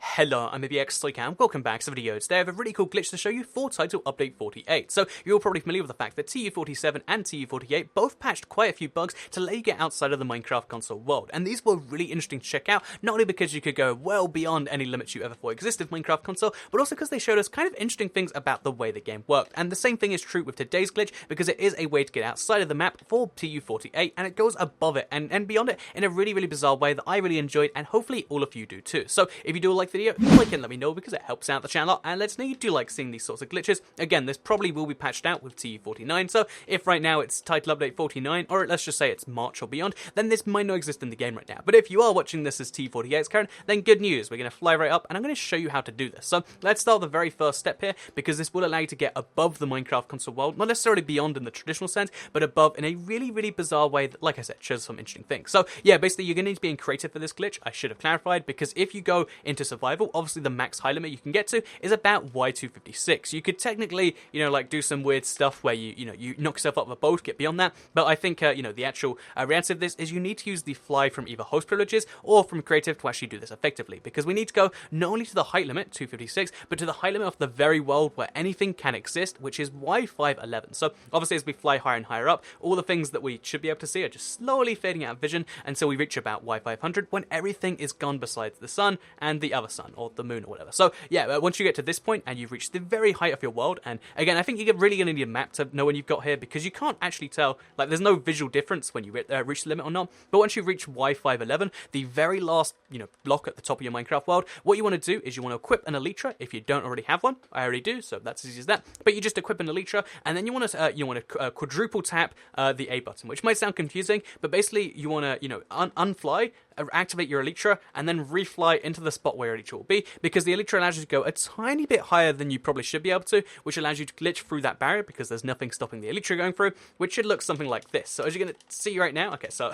Hello, I'm and welcome back to the video. Today I have a really cool glitch to show you for Title Update 48. So, you're probably familiar with the fact that TU47 and TU48 both patched quite a few bugs to let you get outside of the Minecraft console world. And these were really interesting to check out, not only because you could go well beyond any limits you ever thought existed in Minecraft console, but also because they showed us kind of interesting things about the way the game worked. And the same thing is true with today's glitch, because it is a way to get outside of the map for TU48, and it goes above it and beyond it in a really, really bizarre way that I really enjoyed, and hopefully all of you do too. So, if you do like the video, like and let me know because it helps out the channel and lets me know you do like seeing these sorts of glitches. Again, this probably will be patched out with TU49, so if right now it's Title Update 49, or let's just say it's March or beyond, then this might not exist in the game right now. But if you are watching this as TU48's current, then good news, we're going to fly right up and I'm going to show you how to do this. So let's start with the very first step here, because this will allow you to get above the Minecraft console world, not necessarily beyond in the traditional sense, but above in a really, really bizarre way that, like I said, shows some interesting things. So yeah, basically you're going to need to be creative for this glitch, I should have clarified, because if you go into survival, obviously the max high limit you can get to is about Y256. You could technically, like do some weird stuff where you knock yourself up a boat, get beyond that, but I think, the actual reality of this is you need to use the fly from either host privileges or from creative to actually do this effectively, because we need to go not only to the height limit, 256, but to the height limit of the very world where anything can exist, which is Y511. So obviously as we fly higher and higher up, all the things that we should be able to see are just slowly fading out of vision until we reach about Y500, when everything is gone besides the sun and the other sun, or the moon or whatever. So yeah, once you get to this point and you've reached the very height of your world, and again, I think you're really going to need a map to know when you've got here, because you can't actually tell, like there's no visual difference when you reach the limit or not, but once you reach Y511, the very last, block at the top of your Minecraft world, what you want to do is you want to equip an Elytra if you don't already have one. I already do, so that's as easy as that, but you just equip an Elytra, and then you want to quadruple tap the A button, which might sound confusing, but basically you want to, unfly, activate your Elytra, and then refly into the spot where your Elytra will be, because the Elytra allows you to go a tiny bit higher than you probably should be able to, which allows you to glitch through that barrier, because there's nothing stopping the Elytra going through, which should look something like this. So as you're going to see right now, okay, so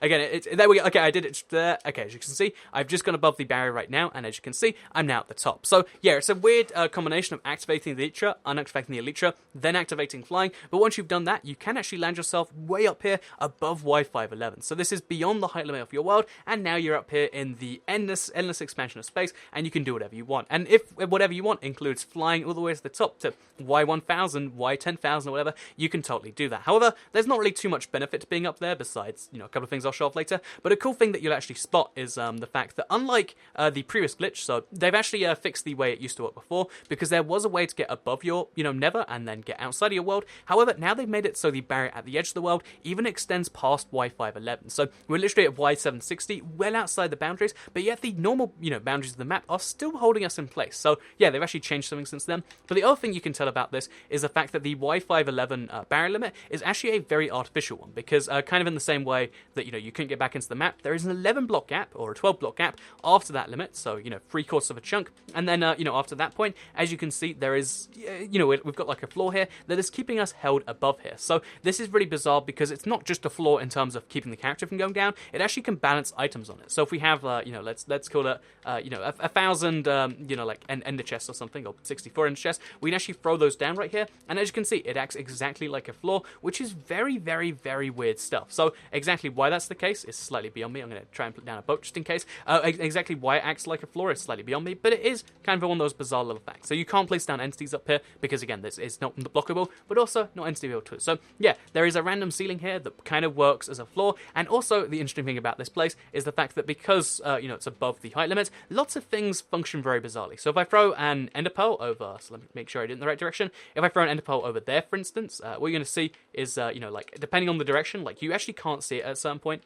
again, there we go, okay, I did it there, okay, as you can see, I've just gone above the barrier right now, and as you can see, I'm now at the top. So yeah, it's a weird combination of activating the Elytra, unactivating the Elytra, then activating flying, but once you've done that, you can actually land yourself way up here above Y511. So this is beyond the height limit of your world, and now you're up here in the endless expansion of space, and you can do whatever you want. And if whatever you want includes flying all the way to the top to Y1000, Y10,000 or whatever, you can totally do that. However, there's not really too much benefit to being up there besides, a couple of things I'll show off later. But a cool thing that you'll actually spot is the fact that unlike the previous glitch, so they've actually fixed the way it used to work before, because there was a way to get above your, nether and then get outside of your world. However, now they've made it so the barrier at the edge of the world even extends past Y511. So we're literally at Y760, well outside the boundaries, but yet the normal, boundaries of the map are still holding us in place. So yeah, they've actually changed something since then. But the other thing you can tell about this is the fact that the Y511 barrier limit is actually a very artificial one, because kind of in the same way that, you couldn't get back into the map, there is an 11 block gap or a 12 block gap after that limit, so, 3/4 of a chunk, and then, after that point, as you can see, there is, we've got like a floor here that is keeping us held above here. So this is really bizarre, because it's not just a floor in terms of keeping the character from going down, it actually can balance items on it. So if we have, let's call it, 1,000, like an ender chest or something, or 64 ender chests, we can actually throw those down right here, and as you can see, it acts exactly like a floor, which is very, very, very weird stuff. So exactly why that's the case is slightly beyond me. I'm going to try and put down a boat just in case. Exactly why it acts like a floor is slightly beyond me, but it is kind of one of those bizarre little facts. So you can't place down entities up here, because again, this is not blockable, but also not entity-able too. So yeah, there is a random ceiling here that kind of works as a floor, and also the interesting thing about this place is the fact that because, it's above the height limit, lots of things function very bizarrely. So if I throw an ender pearl over, so let me make sure I did it in the right direction, if I throw an ender pearl over there, for instance, what you're going to see is, like, depending on the direction, like, you actually can't see it at a certain point,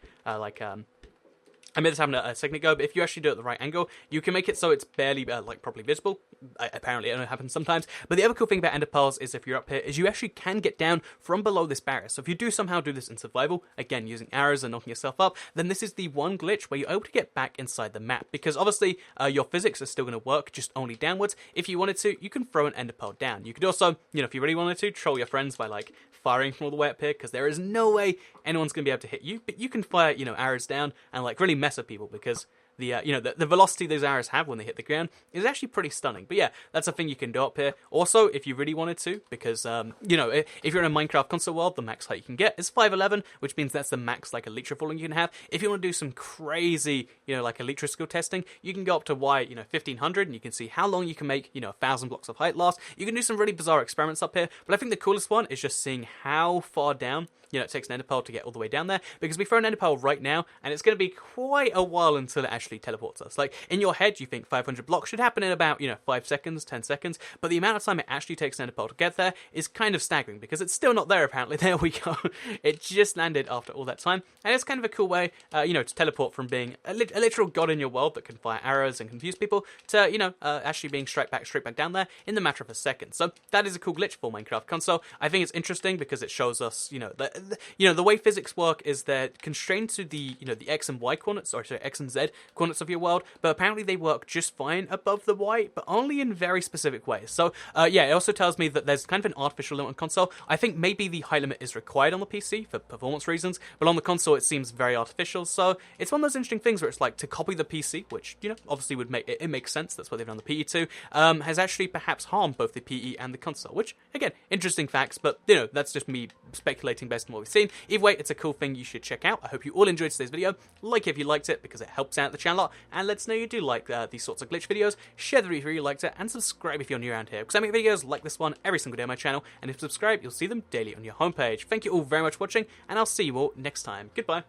I made this happen a second ago, but if you actually do it at the right angle, you can make it so it's barely, properly visible. Apparently, it only happens sometimes. But the other cool thing about ender pearls is if you're up here, is you actually can get down from below this barrier. So if you do somehow do this in survival, again, using arrows and knocking yourself up, then this is the one glitch where you're able to get back inside the map. Because obviously, your physics are still going to work, just only downwards. If you wanted to, you can throw an ender pearl down. You could also, if you really wanted to, troll your friends by, like, firing from all the way up here, because there is no way anyone's going to be able to hit you. But you can fire, arrows down and, like, really mess with people, because the velocity those arrows have when they hit the ground is actually pretty stunning. But yeah, that's a thing you can do up here. Also, if you really wanted to, because if you're in a Minecraft console world, the max height you can get is 511, which means that's the max like elytra falling you can have. If you want to do some crazy, like elytra skill testing, you can go up to 1500, and you can see how long you can make 1,000 blocks of height last. You can do some really bizarre experiments up here, but I think the coolest one is just seeing how far down it takes an ender pearl to get all the way down there, because we throw an ender pearl right now, and it's going to be quite a while until it actually teleports us. Like, in your head, you think 500 blocks should happen in about, 5 seconds, 10 seconds, but the amount of time it actually takes an ender pearl to get there is kind of staggering, because it's still not there, apparently. There we go. It just landed after all that time, and it's kind of a cool way, to teleport from being a literal god in your world that can fire arrows and confuse people to, actually being straight back down there in the matter of a second. So that is a cool glitch for Minecraft console. I think it's interesting because it shows us, the way physics work is they're constrained to the X and Y coordinates, or sorry, X and Z coordinates of your world, but apparently they work just fine above the Y, but only in very specific ways. So, it also tells me that there's kind of an artificial limit on console. I think maybe the height limit is required on the PC for performance reasons, but on the console it seems very artificial, so it's one of those interesting things where it's like, to copy the PC, which, obviously would make it makes sense, that's what they've done the PE2, has actually perhaps harmed both the PE and the console, which, again, interesting facts, but, that's just me speculating based on what we've seen. Either way, it's a cool thing you should check out. I hope you all enjoyed today's video. Like it if you liked it, because it helps out the channel a lot, and let us know you do like these sorts of glitch videos. Share the video if you liked it, and subscribe if you're new around here, because I make videos like this one every single day on my channel, and if you subscribe, you'll see them daily on your homepage. Thank you all very much for watching, and I'll see you all next time. Goodbye.